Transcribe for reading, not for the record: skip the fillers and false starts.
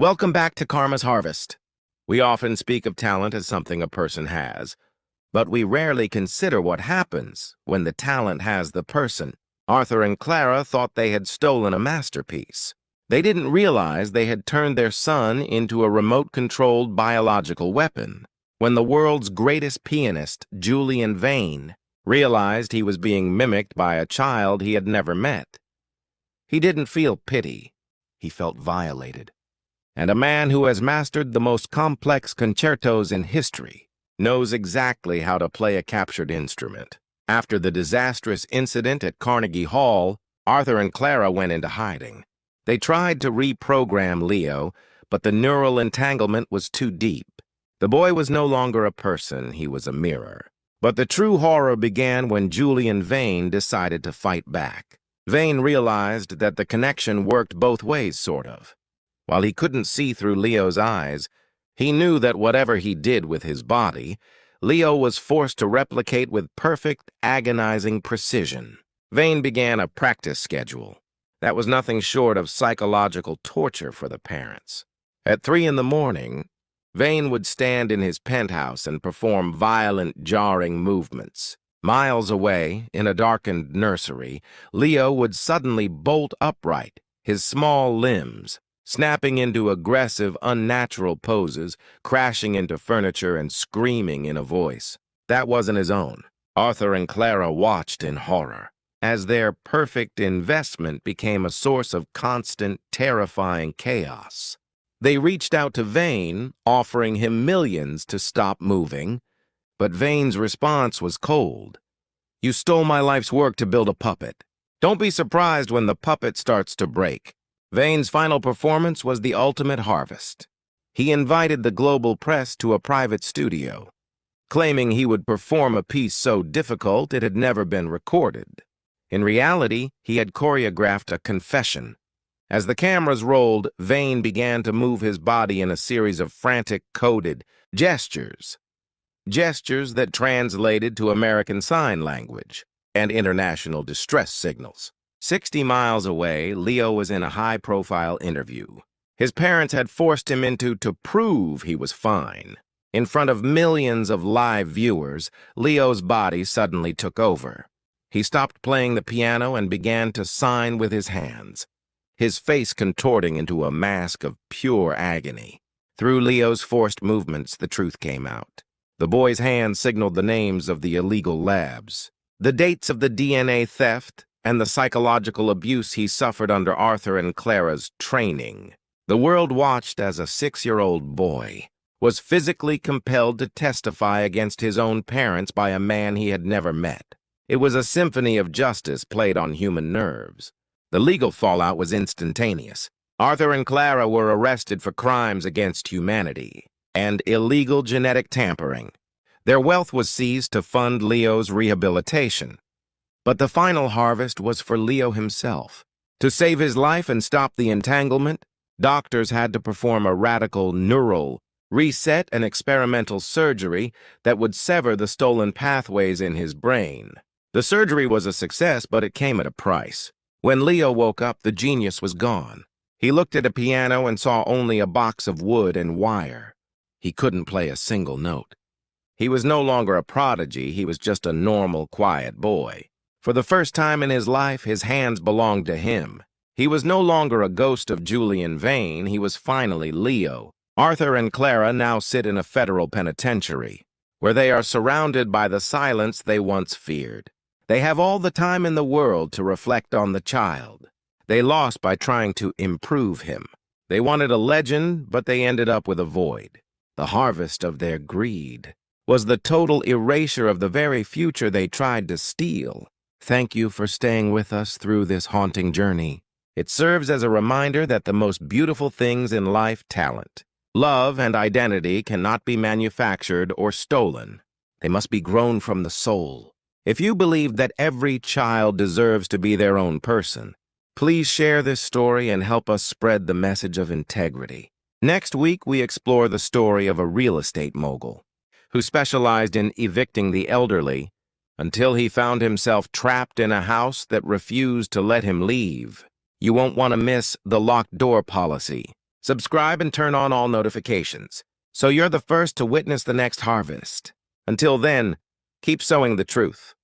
Welcome back to Karma's Harvest. We often speak of talent as something a person has, but we rarely consider what happens when the talent has the person. Arthur and Clara thought they had stolen a masterpiece. They didn't realize they had turned their son into a remote-controlled biological weapon. When the world's greatest pianist, Julian Vane, realized he was being mimicked by a child he had never met, he didn't feel pity. He felt violated. And a man who has mastered the most complex concertos in history knows exactly how to play a captured instrument. After the disastrous incident at Carnegie Hall, Arthur and Clara went into hiding. They tried to reprogram Leo, but the neural entanglement was too deep. The boy was no longer a person, he was a mirror. But the true horror began when Julian Vane decided to fight back. Vane realized that the connection worked both ways, sort of. While he couldn't see through Leo's eyes, he knew that whatever he did with his body, Leo was forced to replicate with perfect, agonizing precision. Vane began a practice schedule that was nothing short of psychological torture for the parents. At 3 in the morning, Vane would stand in his penthouse and perform violent, jarring movements. Miles away, in a darkened nursery, Leo would suddenly bolt upright, his small limbs snapping into aggressive, unnatural poses, crashing into furniture and screaming in a voice that wasn't his own. Arthur and Clara watched in horror as their perfect investment became a source of constant, terrifying chaos. They reached out to Vane, offering him millions to stop moving, but Vane's response was cold. "You stole my life's work to build a puppet. Don't be surprised when the puppet starts to break." Vane's final performance was the ultimate harvest. He invited the global press to a private studio, claiming he would perform a piece so difficult it had never been recorded. In reality, he had choreographed a confession. As the cameras rolled, Vane began to move his body in a series of frantic, coded gestures that translated to American Sign Language and international distress signals. 60 miles away, Leo was in a high-profile interview. His parents had forced him into to prove he was fine. In front of millions of live viewers, Leo's body suddenly took over. He stopped playing the piano and began to sign with his hands, his face contorting into a mask of pure agony. Through Leo's forced movements, the truth came out. The boy's hands signaled the names of the illegal labs, the dates of the DNA theft, and the psychological abuse he suffered under Arthur and Clara's training. The world watched as a 6-year-old boy was physically compelled to testify against his own parents by a man he had never met. It was a symphony of justice played on human nerves. The legal fallout was instantaneous. Arthur and Clara were arrested for crimes against humanity and illegal genetic tampering. Their wealth was seized to fund Leo's rehabilitation. But the final harvest was for Leo himself. To save his life and stop the entanglement, doctors had to perform a radical neural reset and experimental surgery that would sever the stolen pathways in his brain. The surgery was a success, but it came at a price. When Leo woke up, the genius was gone. He looked at a piano and saw only a box of wood and wire. He couldn't play a single note. He was no longer a prodigy, he was just a normal, quiet boy. For the first time in his life, his hands belonged to him. He was no longer a ghost of Julian Vane, he was finally Leo. Arthur and Clara now sit in a federal penitentiary, where they are surrounded by the silence they once feared. They have all the time in the world to reflect on the child they lost by trying to improve him. They wanted a legend, but they ended up with a void. The harvest of their greed was the total erasure of the very future they tried to steal. Thank you for staying with us through this haunting journey. It serves as a reminder that the most beautiful things in life, talent, love, and identity cannot be manufactured or stolen. They must be grown from the soul. If you believe that every child deserves to be their own person, please share this story and help us spread the message of integrity. Next week, we explore the story of a real estate mogul who specialized in evicting the elderly until he found himself trapped in a house that refused to let him leave. You won't want to miss The Locked Door Policy, Subscribe and turn on all notifications, so you're the first to witness the next harvest. Until then, keep sowing the truth.